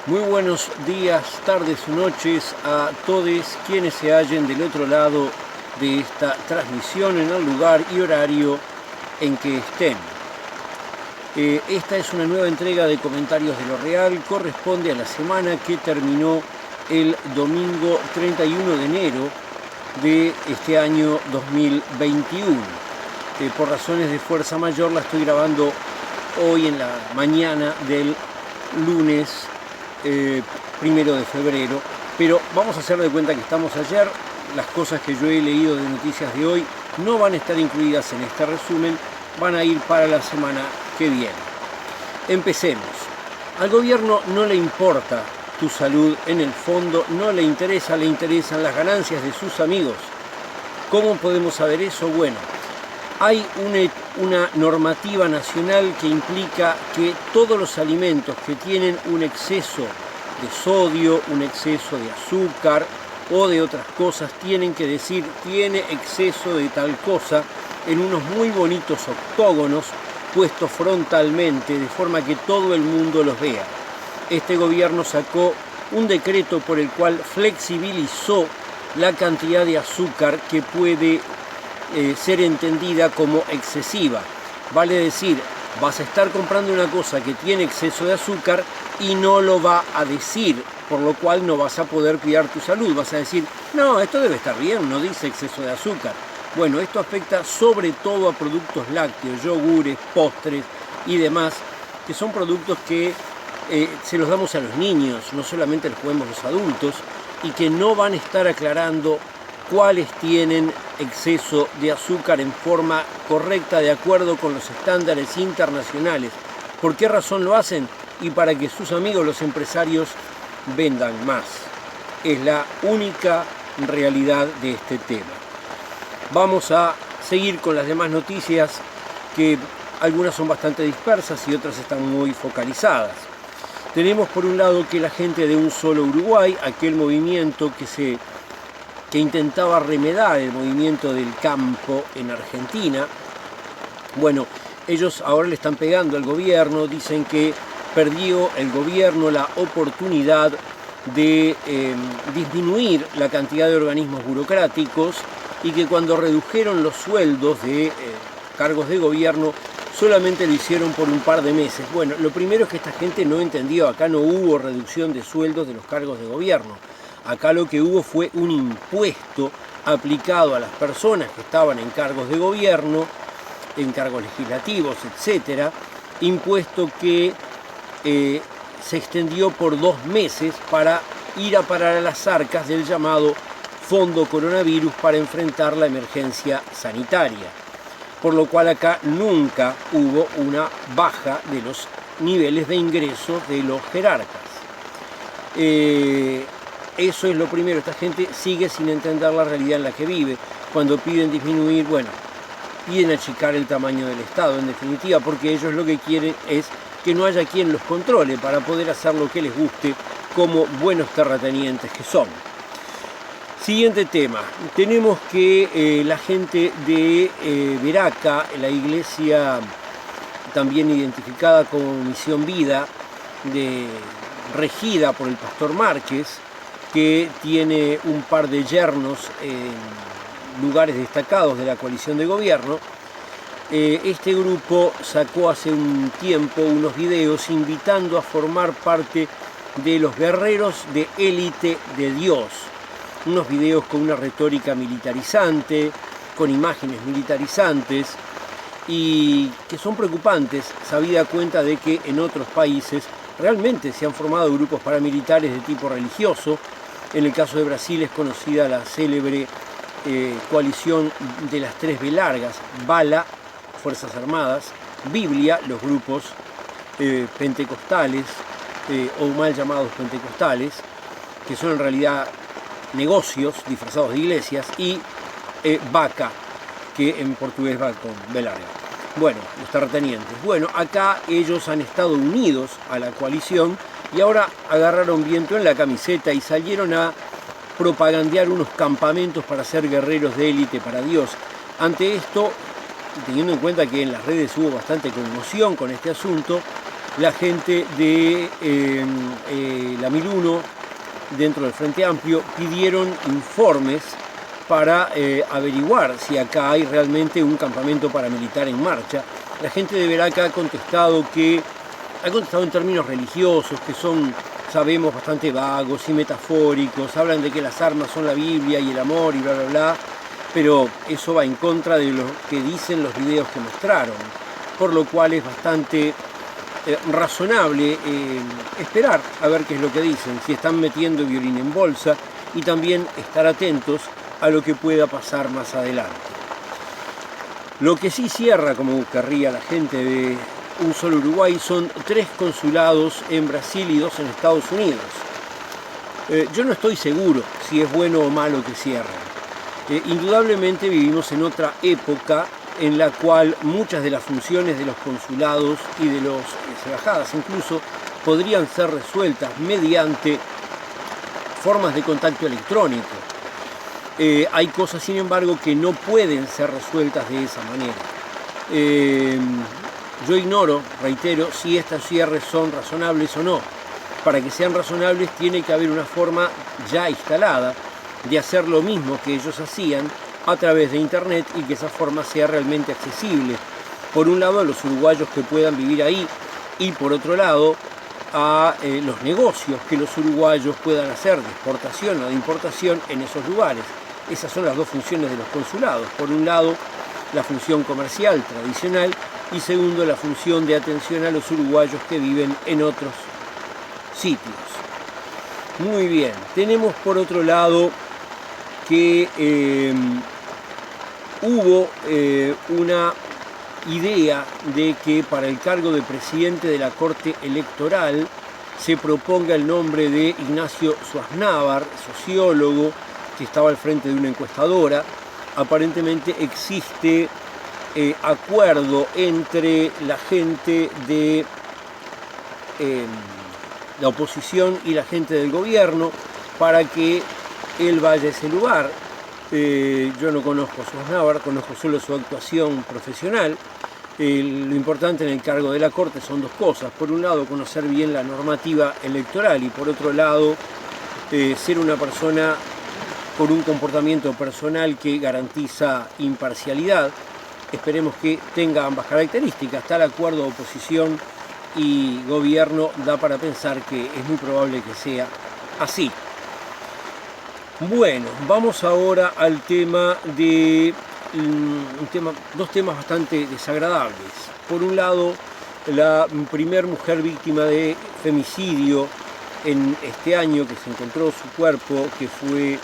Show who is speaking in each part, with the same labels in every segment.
Speaker 1: Muy buenos días, tardes o noches a todos quienes se hallen del otro lado de esta transmisión en el lugar y horario en que estén. Esta es una nueva entrega de Comentarios de lo Real, corresponde a la semana que terminó el domingo 31 de enero de este año 2021. Por razones de fuerza mayor la estoy grabando hoy en la mañana del lunes 1 de febrero, pero vamos a hacer de cuenta que estamos ayer. Las cosas que yo he leído de noticias de hoy no van a estar incluidas en este resumen, van a ir para la semana que viene. Empecemos. Al gobierno no le importa tu salud, en el fondo no le interesan las ganancias de sus amigos. ¿Cómo podemos saber eso? Bueno, hay una normativa nacional que implica que todos los alimentos que tienen un exceso de sodio, un exceso de azúcar o de otras cosas, tienen que decir tiene exceso de tal cosa en unos muy bonitos octógonos puestos frontalmente de forma que todo el mundo los vea. Este gobierno sacó un decreto por el cual flexibilizó la cantidad de azúcar que puede ser entendida como excesiva. Vale decir, vas a estar comprando una cosa que tiene exceso de azúcar y no lo va a decir, por lo cual no vas a poder cuidar tu salud. Vas a decir, no, esto debe estar bien, no dice exceso de azúcar. Bueno, esto afecta sobre todo a productos lácteos, yogures, postres y demás, que son productos que se los damos a los niños, no solamente los comemos los adultos, y que no van a estar aclarando cuáles tienen exceso de azúcar en forma correcta de acuerdo con los estándares internacionales. ¿Por qué razón lo hacen? Y para que sus amigos los empresarios vendan más. Es la única realidad de este tema. Vamos a seguir con las demás noticias, que algunas son bastante dispersas y otras están muy focalizadas. Tenemos por un lado que la gente de Un Solo Uruguay, aquel movimiento que intentaba remedar el movimiento del campo en Argentina, bueno, ellos ahora le están pegando al gobierno, dicen que perdió el gobierno la oportunidad de disminuir la cantidad de organismos burocráticos y que cuando redujeron los sueldos de cargos de gobierno solamente lo hicieron por un par de meses. Bueno, lo primero es que esta gente no entendió, acá no hubo reducción de sueldos de los cargos de gobierno. Acá lo que hubo fue un impuesto aplicado a las personas que estaban en cargos de gobierno, en cargos legislativos, etc. Impuesto que se extendió por 2 meses para ir a parar a las arcas del llamado Fondo Coronavirus para enfrentar la emergencia sanitaria. Por lo cual acá nunca hubo una baja de los niveles de ingresos de los jerarcas. Eso es lo primero. Esta gente sigue sin entender la realidad en la que vive. Cuando piden disminuir, bueno, piden achicar el tamaño del Estado, en definitiva, porque ellos lo que quieren es que no haya quien los controle para poder hacer lo que les guste como buenos terratenientes que son. Siguiente tema. Tenemos que la gente de Veraca, la iglesia también identificada como Misión Vida, regida por el pastor Márquez, que tiene un par de yernos en lugares destacados de la coalición de gobierno. Este grupo sacó hace un tiempo unos videos invitando a formar parte de los guerreros de élite de Dios. Unos videos con una retórica militarizante, con imágenes militarizantes y que son preocupantes, sabida cuenta de que en otros países realmente se han formado grupos paramilitares de tipo religioso. En el caso de Brasil es conocida la célebre coalición de las 3 B largas: Bala, Fuerzas Armadas; Biblia, los grupos pentecostales o mal llamados pentecostales, que son en realidad negocios disfrazados de iglesias; y Vaca, que en portugués va con B larga. Bueno, los terratenientes. Bueno, acá ellos han estado unidos a la coalición y ahora agarraron viento en la camiseta y salieron a propagandear unos campamentos para ser guerreros de élite para Dios. Ante esto, teniendo en cuenta que en las redes hubo bastante conmoción con este asunto, la gente de la 1001, dentro del Frente Amplio, pidieron informes para averiguar si acá hay realmente un campamento paramilitar en marcha. La gente de Veraca ha contestado en términos religiosos, que son, sabemos, bastante vagos y metafóricos, hablan de que las armas son la Biblia y el amor y bla bla bla, pero eso va en contra de lo que dicen los videos que mostraron, por lo cual es bastante razonable esperar a ver qué es lo que dicen, si están metiendo violín en bolsa, y también estar atentos a lo que pueda pasar más adelante. Lo que sí cierra, como querría la gente de Un Solo Uruguay, son 3 consulados en Brasil y 2 en Estados Unidos. Yo no estoy seguro si es bueno o malo que cierren. Indudablemente vivimos en otra época en la cual muchas de las funciones de los consulados y de las embajadas incluso podrían ser resueltas mediante formas de contacto electrónico. Hay cosas, sin embargo, que no pueden ser resueltas de esa manera. Yo ignoro, reitero, si estos cierres son razonables o no. Para que sean razonables tiene que haber una forma ya instalada de hacer lo mismo que ellos hacían a través de internet, y que esa forma sea realmente accesible, por un lado a los uruguayos que puedan vivir ahí, y por otro lado a los negocios que los uruguayos puedan hacer de exportación o de importación en esos lugares. Esas son las dos funciones de los consulados: por un lado la función comercial tradicional, y segundo la función de atención a los uruguayos que viven en otros sitios. Muy bien, tenemos por otro lado que hubo una idea de que para el cargo de presidente de la Corte Electoral se proponga el nombre de Ignacio Suaznavar, sociólogo, que estaba al frente de una encuestadora. Aparentemente existe acuerdo entre la gente de la oposición y la gente del gobierno para que él vaya a ese lugar. Yo no conozco a Suaznavar, conozco solo su actuación profesional. Lo importante en el cargo de la Corte son 2 cosas: por un lado conocer bien la normativa electoral, y por otro lado ser una persona con un comportamiento personal que garantiza imparcialidad. Esperemos que tenga ambas características. Tal acuerdo oposición y gobierno da para pensar que es muy probable que sea así. Bueno, vamos ahora al tema de 2 temas bastante desagradables. Por un lado, la primer mujer víctima de femicidio en este año, que se encontró su cuerpo, que fue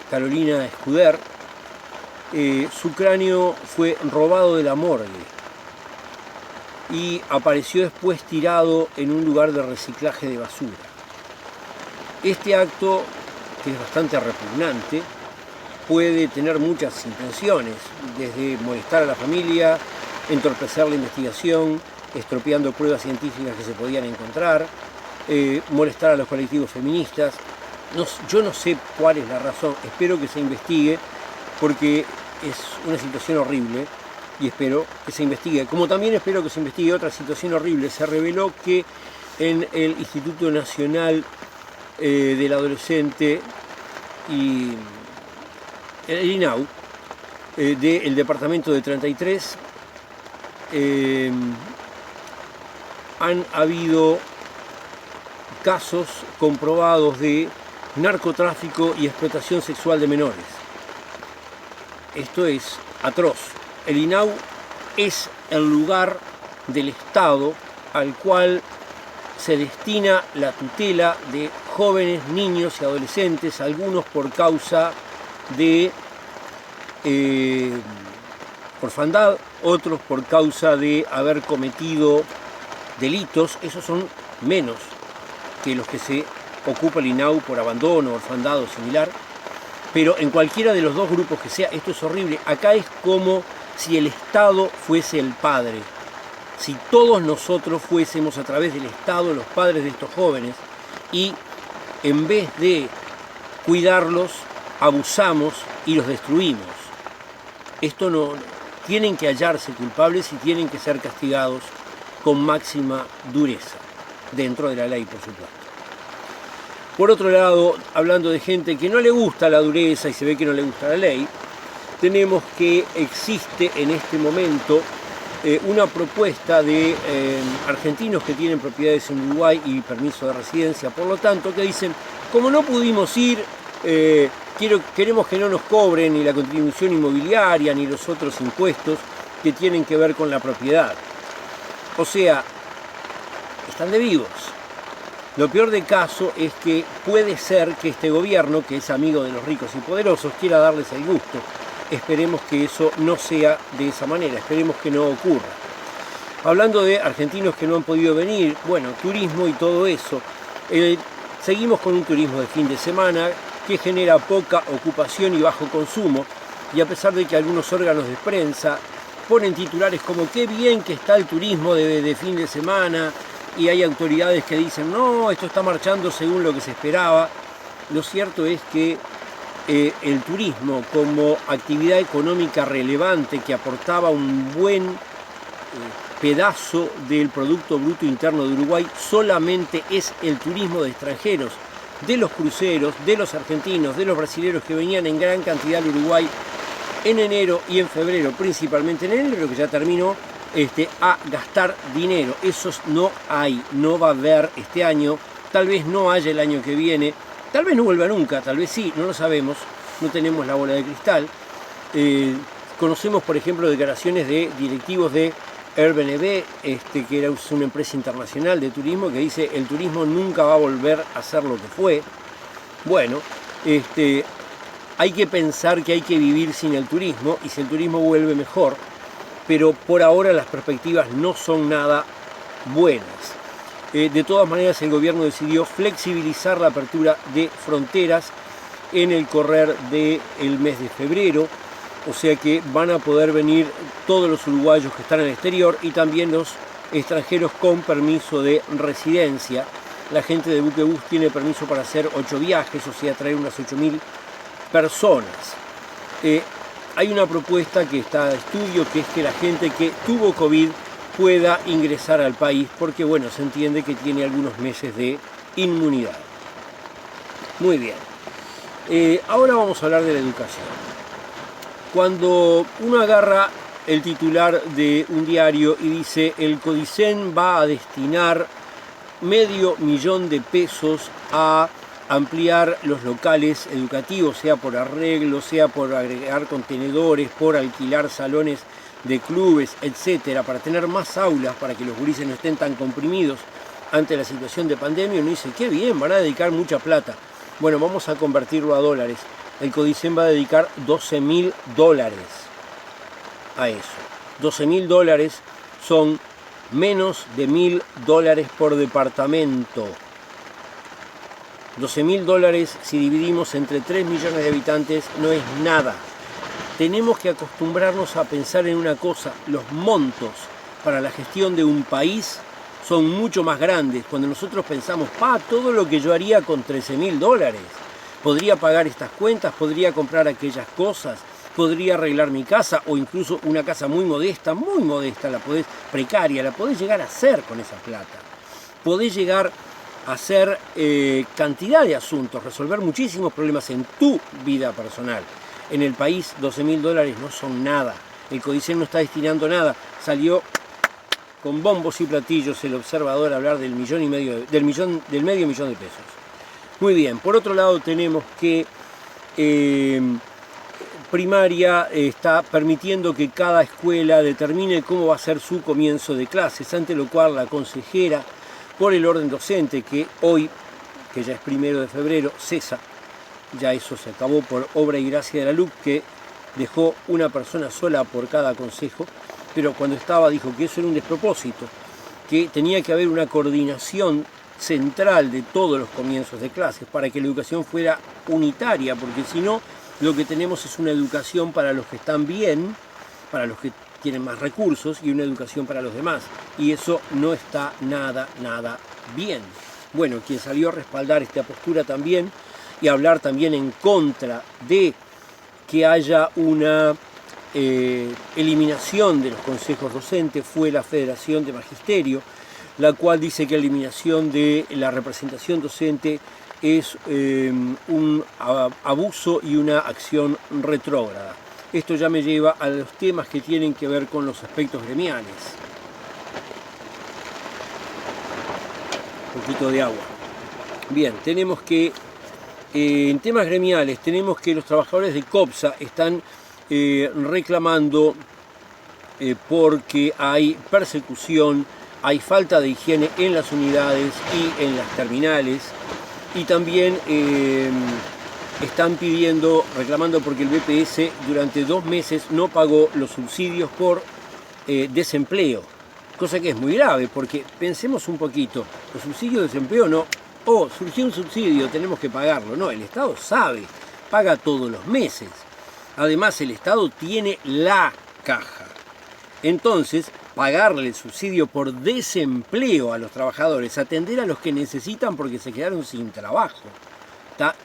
Speaker 1: Carolina Escuder. Su cráneo fue robado de la morgue y apareció después tirado en un lugar de reciclaje de basura. Este acto, que es bastante repugnante, puede tener muchas intenciones, desde molestar a la familia, entorpecer la investigación, estropeando pruebas científicas que se podían encontrar, molestar a los colectivos feministas. Yo no sé cuál es la razón, espero que se investigue, porque es una situación horrible, y espero que se investigue. Como también espero que se investigue otra situación horrible. Se reveló que en el Instituto Nacional del Adolescente y el INAU, del departamento de 33, han habido casos comprobados de narcotráfico y explotación sexual de menores. Esto es atroz. El INAU es el lugar del Estado al cual se destina la tutela de jóvenes, niños y adolescentes, algunos por causa de orfandad, otros por causa de haber cometido delitos. Esos son menos que los que se ocupa el INAU por abandono, orfandad o similar. Pero en cualquiera de los 2 grupos que sea, esto es horrible. Acá es como si el Estado fuese el padre. Si todos nosotros fuésemos a través del Estado los padres de estos jóvenes, y en vez de cuidarlos, abusamos y los destruimos. Esto no tienen que hallarse culpables y tienen que ser castigados con máxima dureza, dentro de la ley, por supuesto. Por otro lado, hablando de gente que no le gusta la dureza y se ve que no le gusta la ley, tenemos que existe en este momento una propuesta de argentinos que tienen propiedades en Uruguay y permiso de residencia, por lo tanto, que dicen, como no pudimos ir, queremos que no nos cobren ni la contribución inmobiliaria ni los otros impuestos que tienen que ver con la propiedad. O sea, están de vivos. Lo peor del caso es que puede ser que este gobierno, que es amigo de los ricos y poderosos, quiera darles el gusto. Esperemos que eso no sea de esa manera, esperemos que no ocurra. Hablando de argentinos que no han podido venir, bueno, turismo y todo eso, seguimos con un turismo de fin de semana que genera poca ocupación y bajo consumo, y a pesar de que algunos órganos de prensa ponen titulares como qué bien que está el turismo de fin de semana, y hay autoridades que dicen no, esto está marchando según lo que se esperaba, lo cierto es que el turismo como actividad económica relevante que aportaba un buen pedazo del Producto Bruto Interno de Uruguay solamente es el turismo de extranjeros, de los cruceros, de los argentinos, de los brasileños que venían en gran cantidad al Uruguay en enero y en febrero, principalmente en enero, que ya terminó, a gastar dinero. Esos no hay, no va a haber este año, tal vez no haya el año que viene, tal vez no vuelva nunca, tal vez sí, no lo sabemos, no tenemos la bola de cristal. Conocemos, por ejemplo, declaraciones de directivos de Airbnb, que era una empresa internacional de turismo, que dice el turismo nunca va a volver a ser lo que fue. Bueno, hay que pensar que hay que vivir sin el turismo, y si el turismo vuelve mejor, pero por ahora las perspectivas no son nada buenas. De todas maneras, el gobierno decidió flexibilizar la apertura de fronteras en el correr del mes de febrero, o sea que van a poder venir todos los uruguayos que están en el exterior y también los extranjeros con permiso de residencia. La gente de Buquebus tiene permiso para hacer 8 viajes, o sea, traer unas 8.000 personas. Hay una propuesta que está a estudio, que es que la gente que tuvo COVID pueda ingresar al país, porque bueno, se entiende que tiene algunos meses de inmunidad. Muy bien. Ahora vamos a hablar de la educación. Cuando uno agarra el titular de un diario y dice el Codicen va a destinar $500.000 de pesos a ampliar los locales educativos, sea por arreglo, sea por agregar contenedores, por alquilar salones de clubes, etcétera, para tener más aulas, para que los gurises no estén tan comprimidos ante la situación de pandemia, uno dice, qué bien, van a dedicar mucha plata. Bueno, vamos a convertirlo a dólares. El Codicen va a dedicar $12.000 a eso. $12.000 son menos de $1.000 por departamento. $12.000, si dividimos entre 3 millones de habitantes, no es nada. Tenemos que acostumbrarnos a pensar en una cosa: los montos para la gestión de un país son mucho más grandes. Cuando nosotros pensamos, todo lo que yo haría con $13.000, podría pagar estas cuentas, podría comprar aquellas cosas, podría arreglar mi casa, o incluso una casa muy modesta, precaria, la podés llegar a hacer con esa plata. Podés llegar a hacer cantidad de asuntos, resolver muchísimos problemas en tu vida personal. En el país $12.000 no son nada. El Codicen no está destinando nada. Salió con bombos y platillos el Observador a hablar del medio millón de pesos. Muy bien. Por otro lado, tenemos que primaria está permitiendo que cada escuela determine cómo va a ser su comienzo de clases, ante lo cual la consejera por el orden docente, que hoy, que ya es 1 de febrero, cesa. Ya eso se acabó por obra y gracia de la LUC, que dejó una persona sola por cada consejo, pero cuando estaba dijo que eso era un despropósito, que tenía que haber una coordinación central de todos los comienzos de clases para que la educación fuera unitaria, porque si no, lo que tenemos es una educación para los que están bien, para los que tienen más recursos, y una educación para los demás, y eso no está nada bien. Bueno, quien salió a respaldar esta postura también y hablar también en contra de que haya una eliminación de los consejos docentes fue la Federación de Magisterio, la cual dice que la eliminación de la representación docente es un abuso y una acción retrógrada. Esto ya me lleva a los temas que tienen que ver con los aspectos gremiales. Un poquito de agua. Bien, tenemos que, en temas gremiales, tenemos que los trabajadores de COPSA están reclamando porque hay persecución, hay falta de higiene en las unidades y en las terminales, y también están reclamando porque el BPS durante 2 meses no pagó los subsidios por desempleo, cosa que es muy grave, porque pensemos un poquito, los subsidios de desempleo no, surgió un subsidio, tenemos que pagarlo, no, el Estado sabe, paga todos los meses, además el Estado tiene la caja, entonces pagarle el subsidio por desempleo a los trabajadores, atender a los que necesitan porque se quedaron sin trabajo.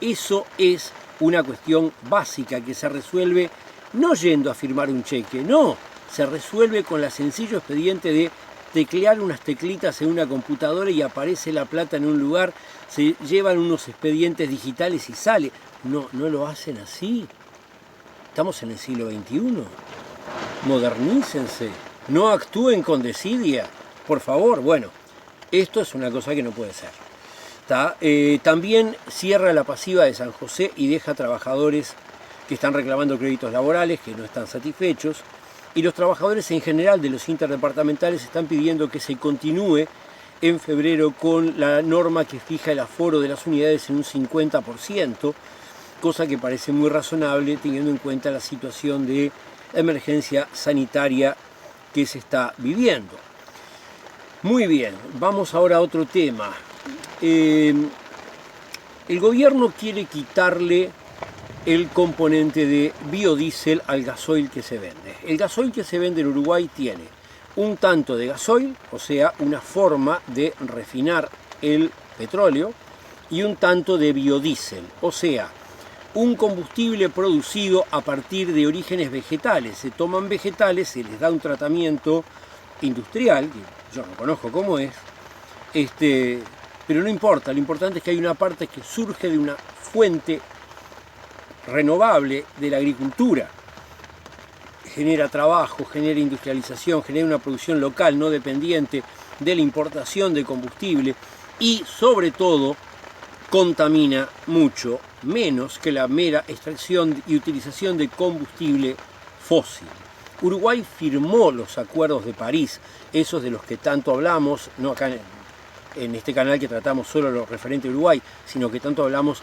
Speaker 1: Eso es una cuestión básica que se resuelve no yendo a firmar un cheque, no, se resuelve con el sencillo expediente de teclear unas teclitas en una computadora y aparece la plata en un lugar, se llevan unos expedientes digitales y sale. No, no lo hacen así. Estamos en el siglo XXI. Modernícense, no actúen con desidia, por favor. Bueno, esto es una cosa que no puede ser. También cierra la pasiva de San José y deja trabajadores que están reclamando créditos laborales, que no están satisfechos, y los trabajadores en general de los interdepartamentales están pidiendo que se continúe en febrero con la norma que fija el aforo de las unidades en un 50%, cosa que parece muy razonable teniendo en cuenta la situación de emergencia sanitaria que se está viviendo. Muy bien, vamos ahora a otro tema. El gobierno quiere quitarle el componente de biodiesel al gasoil que se vende. El gasoil que se vende en Uruguay tiene un tanto de gasoil, o sea, una forma de refinar el petróleo, y un tanto de biodiesel, o sea, un combustible producido a partir de orígenes vegetales. Se toman vegetales, se les da un tratamiento industrial, que yo no conozco cómo es, pero no importa, lo importante es que hay una parte que surge de una fuente renovable de la agricultura. Genera trabajo, genera industrialización, genera una producción local no dependiente de la importación de combustible y sobre todo contamina mucho menos que la mera extracción y utilización de combustible fósil. Uruguay firmó los acuerdos de París, esos de los que tanto hablamos, no acá en este canal que tratamos solo lo referente a Uruguay, sino que tanto hablamos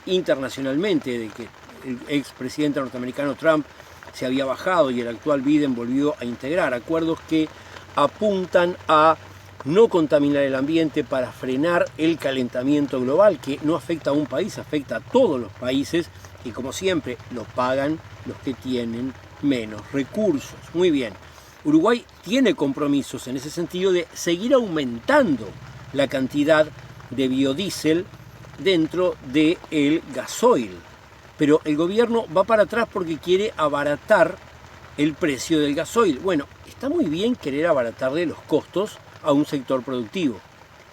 Speaker 1: internacionalmente de que el expresidente norteamericano Trump se había bajado y el actual Biden volvió a integrar acuerdos que apuntan a no contaminar el ambiente para frenar el calentamiento global, que no afecta a un país, afecta a todos los países y como siempre lo pagan los que tienen menos recursos. Muy bien, Uruguay tiene compromisos en ese sentido de seguir aumentando la cantidad de biodiesel dentro del gasoil, pero el gobierno va para atrás porque quiere abaratar el precio del gasoil. Bueno, está muy bien querer abaratarle los costos a un sector productivo.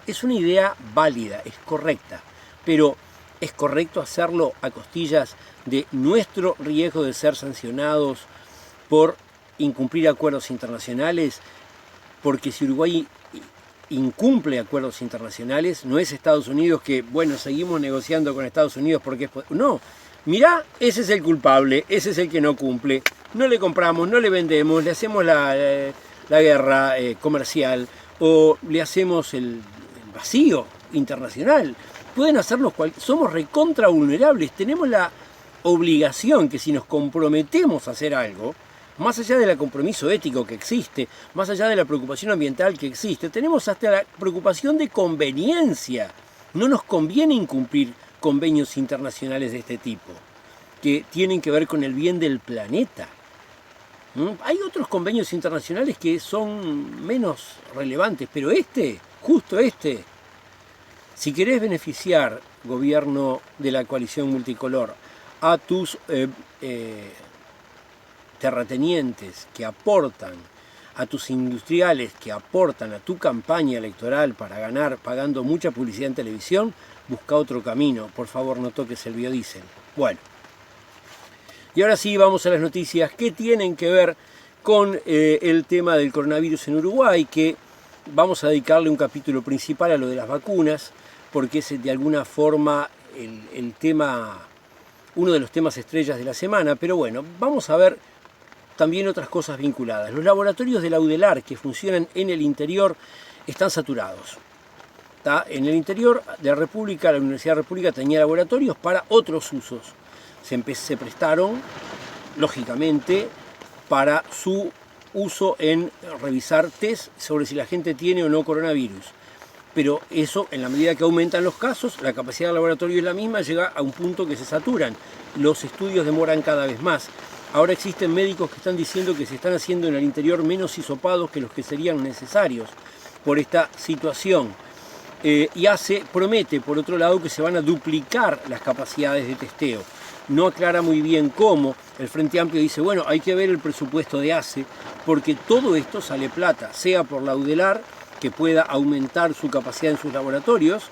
Speaker 1: Es una idea válida, es correcta, pero ¿es correcto hacerlo a costillas de nuestro riesgo de ser sancionados por incumplir acuerdos internacionales? Porque si Uruguay incumple acuerdos internacionales, no es Estados Unidos que, bueno, seguimos negociando con Estados Unidos porque es... No, mirá, ese es el culpable, ese es el que no cumple, no le compramos, no le vendemos, le hacemos la guerra comercial o le hacemos el vacío internacional. Pueden hacernos somos recontra vulnerables, tenemos la obligación que si nos comprometemos a hacer algo, más allá del compromiso ético que existe, más allá de la preocupación ambiental que existe, tenemos hasta la preocupación de conveniencia. No nos conviene incumplir convenios internacionales de este tipo, que tienen que ver con el bien del planeta. Hay otros convenios internacionales que son menos relevantes, pero justo este, si querés beneficiar, gobierno de la coalición multicolor, a tus terratenientes que aportan, a tus industriales que aportan a tu campaña electoral para ganar pagando mucha publicidad en televisión, busca otro camino. Por favor, no toques el biodiesel. Bueno, y ahora sí vamos a las noticias que tienen que ver con el tema del coronavirus en Uruguay, que vamos a dedicarle un capítulo principal a lo de las vacunas, porque es de alguna forma el tema, uno de los temas estrellas de la semana. Pero bueno, vamos a ver también otras cosas vinculadas. Los laboratorios de la UDELAR que funcionan en el interior están saturados. En el interior de la República, la Universidad de la República tenía laboratorios para otros usos. Se prestaron, lógicamente, para su uso en revisar test sobre si la gente tiene o no coronavirus. Pero eso, en la medida que aumentan los casos, la capacidad del laboratorio es la misma, llega a un punto que se saturan. Los estudios demoran cada vez más. Ahora existen médicos que están diciendo que se están haciendo en el interior menos hisopados que los que serían necesarios por esta situación. Y promete, por otro lado, que se van a duplicar las capacidades de testeo. No aclara muy bien cómo. El Frente Amplio dice, bueno, hay que ver el presupuesto de ACE, porque todo esto sale plata, sea por la UDELAR, que pueda aumentar su capacidad en sus laboratorios,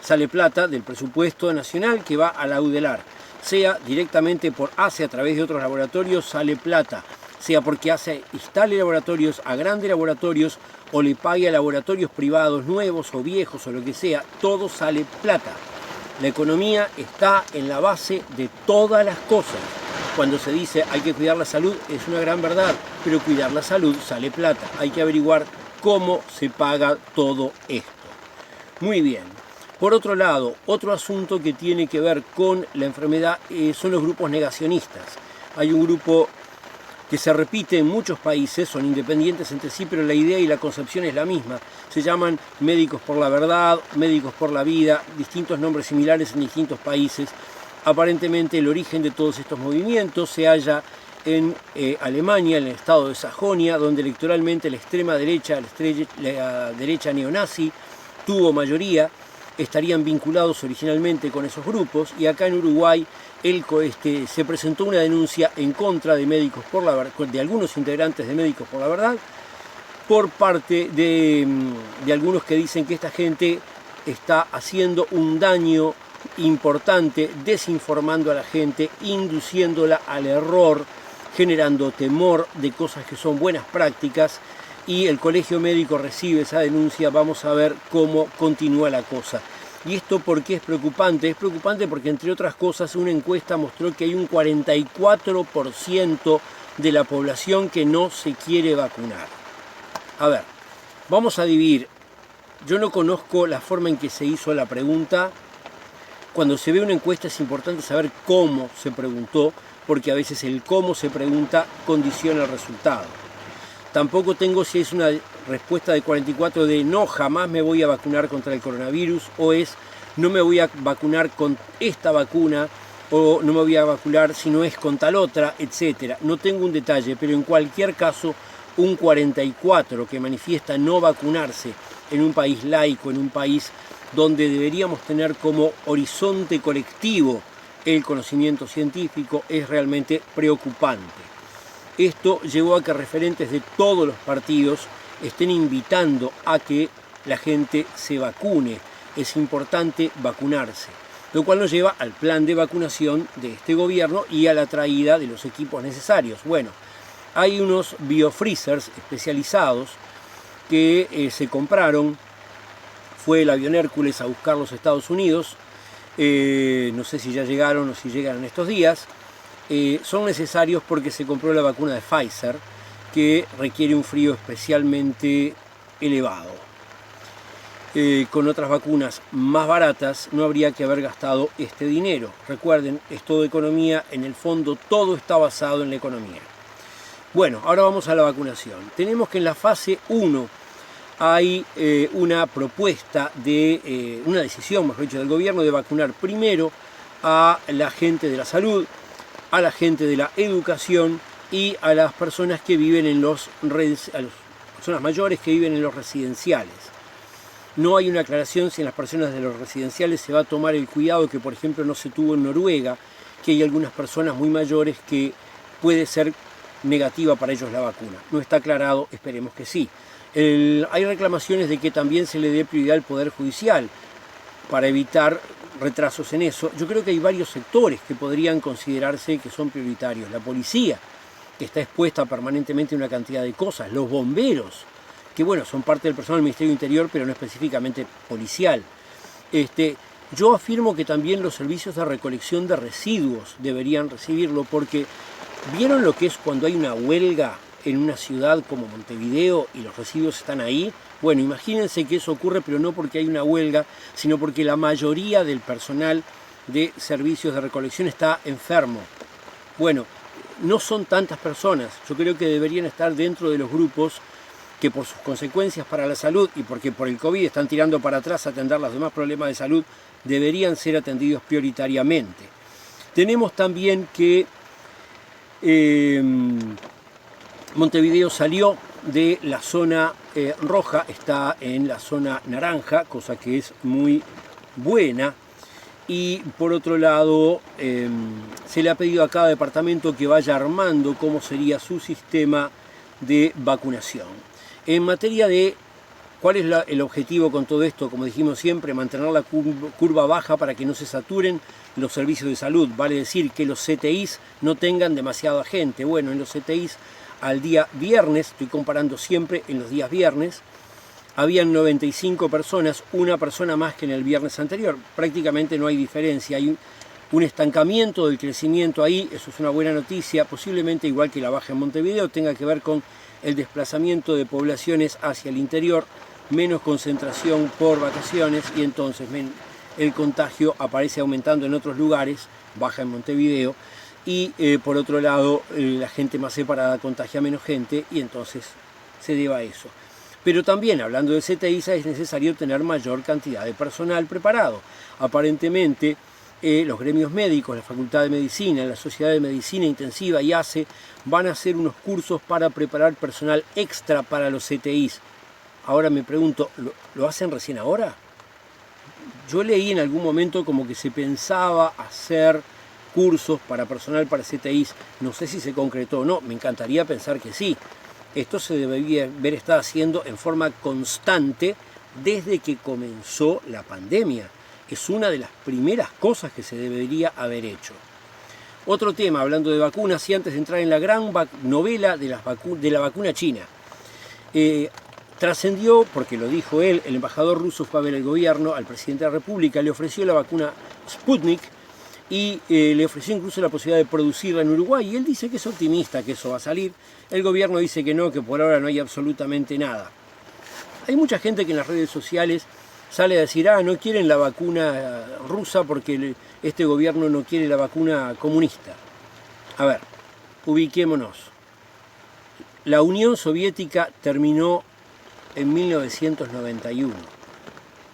Speaker 1: sale plata del presupuesto nacional que va a la UDELAR, sea directamente por ACE a través de otros laboratorios, sale plata, sea porque ACE instale laboratorios a grandes laboratorios o le pague a laboratorios privados nuevos o viejos o lo que sea, todo sale plata. La economía está en la base de todas las cosas. Cuando se dice hay que cuidar la salud es una gran verdad, pero cuidar la salud sale plata. Hay que averiguar cómo se paga todo esto. Muy bien. Por otro lado, otro asunto que tiene que ver con la enfermedad son los grupos negacionistas. Hay un grupo que se repite en muchos países, son independientes entre sí, pero la idea y la concepción es la misma. Se llaman Médicos por la Verdad, Médicos por la Vida, distintos nombres similares en distintos países. Aparentemente el origen de todos estos movimientos se halla en Alemania, en el estado de Sajonia, donde electoralmente la extrema derecha, la derecha neonazi, tuvo mayoría. Estarían vinculados originalmente con esos grupos, y acá en Uruguay se presentó una denuncia en contra de Médicos por la Verdad, de algunos integrantes de Médicos por la Verdad, por parte de algunos que dicen que esta gente está haciendo un daño importante, desinformando a la gente, induciéndola al error, generando temor de cosas que son buenas prácticas. Y el Colegio Médico recibe esa denuncia. Vamos a ver cómo continúa la cosa. ¿Y esto por qué es preocupante? Es preocupante porque, entre otras cosas, una encuesta mostró que hay un 44% de la población que no se quiere vacunar. A ver, vamos a dividir. Yo no conozco la forma en que se hizo la pregunta. Cuando se ve una encuesta es importante saber cómo se preguntó, porque a veces el cómo se pregunta condiciona el resultado. Tampoco tengo si es una respuesta de 44 de no, jamás me voy a vacunar contra el coronavirus, o es no me voy a vacunar con esta vacuna, o no me voy a vacunar si no es con tal otra, etc. No tengo un detalle, pero en cualquier caso, un 44 que manifiesta no vacunarse en un país laico, en un país donde deberíamos tener como horizonte colectivo el conocimiento científico, es realmente preocupante. Esto llevó a que referentes de todos los partidos estén invitando a que la gente se vacune. Es importante vacunarse, lo cual nos lleva al plan de vacunación de este gobierno y a la traída de los equipos necesarios. Bueno, hay unos biofreezers especializados que se compraron. Fue el avión Hércules a buscarlos a Estados Unidos. No sé si ya llegaron o si llegan en estos días. Son necesarios porque se compró la vacuna de Pfizer, que requiere un frío especialmente elevado. Con otras vacunas más baratas no habría que haber gastado este dinero. Recuerden, es todo economía, en el fondo todo está basado en la economía. Bueno, ahora vamos a la vacunación. Tenemos que en la fase 1 hay una propuesta de, una decisión, mejor dicho, del gobierno de vacunar primero a la gente de la salud, a la gente de la educación y a las personas que viven en a las personas mayores que viven en los residenciales. No hay una aclaración si en las personas de los residenciales se va a tomar el cuidado que, por ejemplo, no se tuvo en Noruega, que hay algunas personas muy mayores que puede ser negativa para ellos la vacuna. No está aclarado, esperemos que sí. Hay reclamaciones de que también se le dé prioridad al Poder Judicial para evitar retrasos en eso. Yo creo que hay varios sectores que podrían considerarse que son prioritarios. La policía, que está expuesta permanentemente a una cantidad de cosas. Los bomberos, que bueno, son parte del personal del Ministerio del Interior, pero no específicamente policial. Yo afirmo que también los servicios de recolección de residuos deberían recibirlo, porque ¿vieron lo que es cuando hay una huelga en una ciudad como Montevideo y los residuos están ahí? Bueno, imagínense que eso ocurre, pero no porque hay una huelga, sino porque la mayoría del personal de servicios de recolección está enfermo. Bueno, no son tantas personas, yo creo que deberían estar dentro de los grupos que por sus consecuencias para la salud y porque por el COVID están tirando para atrás a atender los demás problemas de salud, deberían ser atendidos prioritariamente. Tenemos también que Montevideo salió de la zona roja, está en la zona naranja, cosa que es muy buena. Y por otro lado, se le ha pedido a cada departamento que vaya armando cómo sería su sistema de vacunación. En materia de cuál es el objetivo con todo esto, como dijimos siempre, mantener la curva baja para que no se saturen los servicios de salud. Vale decir que los CTIs no tengan demasiada gente. Bueno, en los CTIs al día viernes, estoy comparando siempre en los días viernes, habían 95 personas, una persona más que en el viernes anterior. Prácticamente no hay diferencia, hay un estancamiento del crecimiento ahí, eso es una buena noticia, posiblemente igual que la baja en Montevideo, tenga que ver con el desplazamiento de poblaciones hacia el interior, menos concentración por vacaciones y entonces el contagio aparece aumentando en otros lugares, baja en Montevideo, y por otro lado la gente más separada contagia menos gente y entonces se debe a eso. Pero también, hablando de CTIs, es necesario tener mayor cantidad de personal preparado. Aparentemente, los gremios médicos, la Facultad de Medicina, la Sociedad de Medicina Intensiva y ACE van a hacer unos cursos para preparar personal extra para los CTIs. Ahora me pregunto, ¿lo hacen recién ahora? Yo leí en algún momento como que se pensaba hacer cursos para personal para CTIs. No sé si se concretó o no, me encantaría pensar que sí. Esto se debería haber estado haciendo en forma constante desde que comenzó la pandemia. Es una de las primeras cosas que se debería haber hecho. Otro tema, hablando de vacunas, y antes de entrar en la gran novela de la vacuna china. Trascendió, porque lo dijo él, el embajador ruso fue a ver el gobierno, al presidente de la República, le ofreció la vacuna Sputnik y le ofreció incluso la posibilidad de producirla en Uruguay. Y él dice que es optimista, que eso va a salir. El gobierno dice que no, que por ahora no hay absolutamente nada. Hay mucha gente que en las redes sociales sale a decir, no quieren la vacuna rusa porque este gobierno no quiere la vacuna comunista. A ver, ubiquémonos. La Unión Soviética terminó en 1991.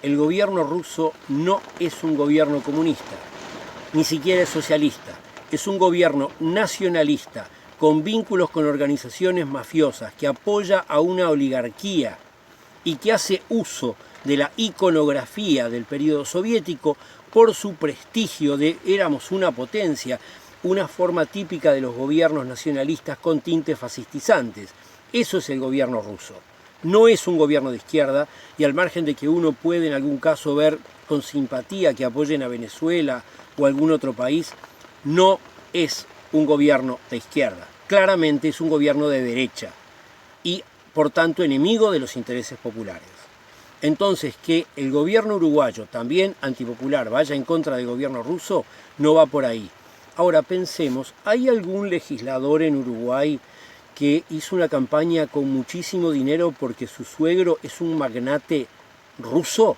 Speaker 1: El gobierno ruso no es un gobierno comunista, ni siquiera es socialista. Es un gobierno nacionalista, con vínculos con organizaciones mafiosas, que apoya a una oligarquía y que hace uso de la iconografía del periodo soviético por su prestigio de éramos una potencia, una forma típica de los gobiernos nacionalistas con tintes fascistizantes. Eso es el gobierno ruso. No es un gobierno de izquierda y al margen de que uno puede en algún caso ver con simpatía que apoyen a Venezuela o algún otro país, no es un gobierno de izquierda. Claramente es un gobierno de derecha y por tanto enemigo de los intereses populares. Entonces, que el gobierno uruguayo, también antipopular, vaya en contra del gobierno ruso, no va por ahí. Ahora pensemos, ¿hay algún legislador en Uruguay que hizo una campaña con muchísimo dinero porque su suegro es un magnate ruso?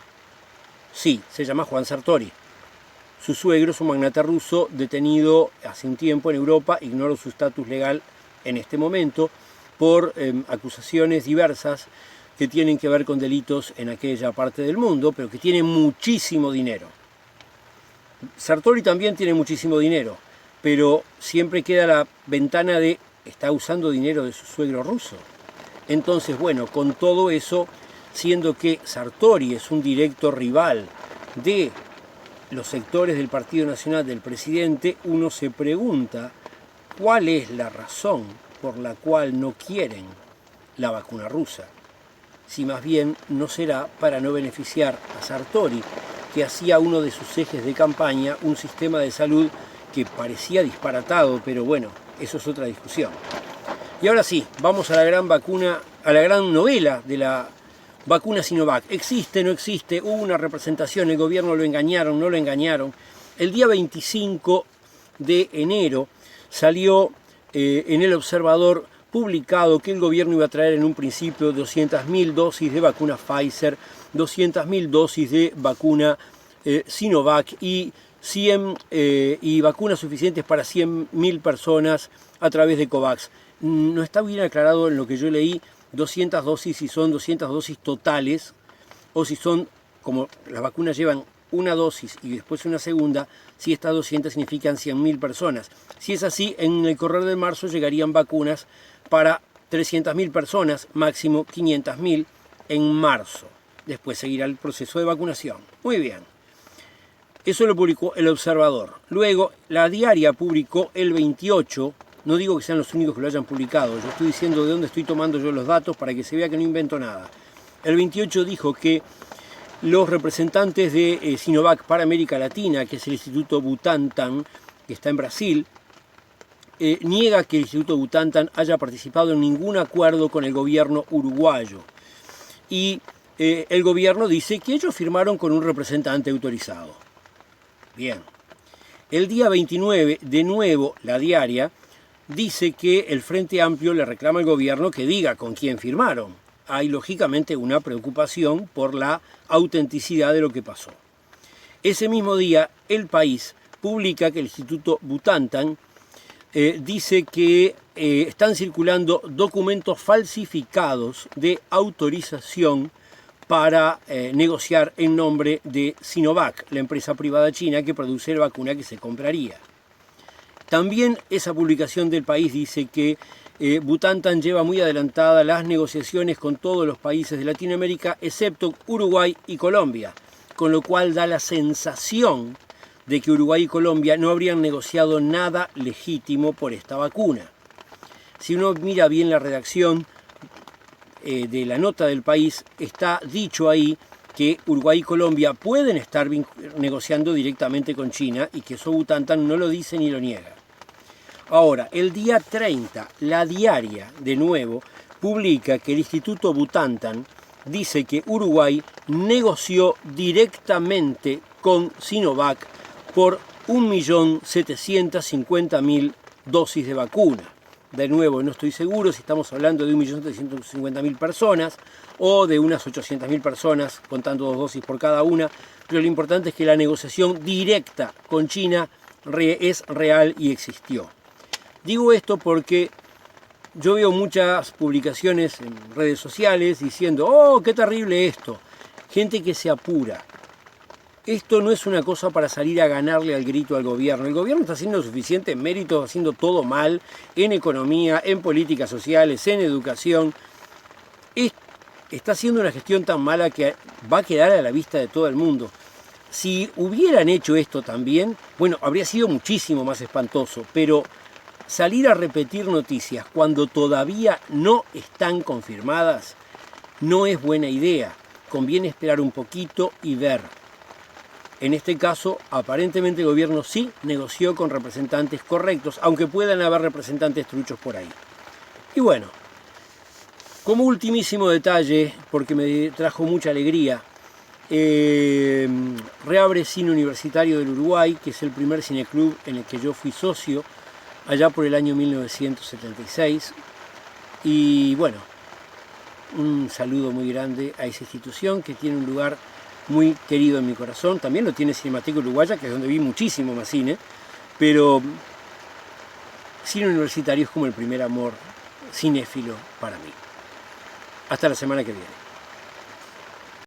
Speaker 1: Sí, se llama Juan Sartori. Su suegro es un magnate ruso detenido hace un tiempo en Europa, ignoro su estatus legal en este momento, por acusaciones diversas que tienen que ver con delitos en aquella parte del mundo, pero que tiene muchísimo dinero. Sartori también tiene muchísimo dinero, pero siempre queda la ventana de está usando dinero de su suegro ruso. Entonces, bueno, con todo eso, siendo que Sartori es un directo rival de los sectores del Partido Nacional del presidente, uno se pregunta cuál es la razón por la cual no quieren la vacuna rusa, si más bien no será para no beneficiar a Sartori, que hacía uno de sus ejes de campaña un sistema de salud que parecía disparatado, pero bueno, eso es otra discusión. Y ahora sí, vamos a la gran vacuna, a la gran novela de la vacuna Sinovac. ¿Existe, no existe? ¿Hubo una representación? ¿El gobierno lo engañaron, no lo engañaron? El día 25 de enero salió en El Observador publicado que el gobierno iba a traer en un principio 200.000 dosis de vacuna Pfizer, 200.000 dosis de vacuna Sinovac y vacunas suficientes para 100.000 personas a través de COVAX. No está bien aclarado en lo que yo leí 200 dosis si son 200 dosis totales o si son, como las vacunas llevan una dosis y después una segunda, si estas 200 significan 100.000 personas. Si es así, en el correr de marzo llegarían vacunas para 300.000 personas, máximo 500.000 en marzo. Después seguirá el proceso de vacunación. Muy bien. Eso lo publicó El Observador. Luego, La Diaria publicó el 28. No digo que sean los únicos que lo hayan publicado. Yo estoy diciendo de dónde estoy tomando yo los datos para que se vea que no invento nada. El 28 dijo que los representantes de Sinovac para América Latina, que es el Instituto Butantan, que está en Brasil, niega que el Instituto Butantan haya participado en ningún acuerdo con el gobierno uruguayo. Y el gobierno dice que ellos firmaron con un representante autorizado. Bien. El día 29, de nuevo, La Diaria dice que el Frente Amplio le reclama al gobierno que diga con quién firmaron. Hay lógicamente una preocupación por la autenticidad de lo que pasó. Ese mismo día, El País publica que el Instituto Butantan dice que están circulando documentos falsificados de autorización para negociar en nombre de Sinovac, la empresa privada china que produce la vacuna que se compraría. También esa publicación del País dice que Butantan lleva muy adelantadas las negociaciones con todos los países de Latinoamérica, excepto Uruguay y Colombia, con lo cual da la sensación de que Uruguay y Colombia no habrían negociado nada legítimo por esta vacuna. Si uno mira bien la redacción de la nota del País, está dicho ahí que Uruguay y Colombia pueden estar negociando directamente con China y que eso Butantan no lo dice ni lo niega. Ahora, el día 30, La Diaria, de nuevo, publica que el Instituto Butantan dice que Uruguay negoció directamente con Sinovac por 1.750.000 dosis de vacuna. De nuevo, no estoy seguro si estamos hablando de 1.750.000 personas o de unas 800.000 personas, contando 2 dosis por cada una, pero lo importante es que la negociación directa con China es real y existió. Digo esto porque yo veo muchas publicaciones en redes sociales diciendo, ¡oh, qué terrible esto! Gente que se apura. Esto no es una cosa para salir a ganarle al grito al gobierno. El gobierno está haciendo suficientes méritos, haciendo todo mal, en economía, en políticas sociales, en educación. Está haciendo una gestión tan mala que va a quedar a la vista de todo el mundo. Si hubieran hecho esto también, bueno, habría sido muchísimo más espantoso, pero salir a repetir noticias cuando todavía no están confirmadas no es buena idea. Conviene esperar un poquito y ver. En este caso, aparentemente el gobierno sí negoció con representantes correctos, aunque puedan haber representantes truchos por ahí. Y bueno, como ultimísimo detalle, porque me trajo mucha alegría, reabre Cine Universitario del Uruguay, que es el primer cineclub en el que yo fui socio, allá por el año 1976. Y bueno, un saludo muy grande a esa institución que tiene un lugar muy querido en mi corazón. También lo tiene Cinemateca Uruguaya, que es donde vi muchísimo más cine, pero Cine Universitario es como el primer amor cinéfilo para mí. Hasta la semana que viene.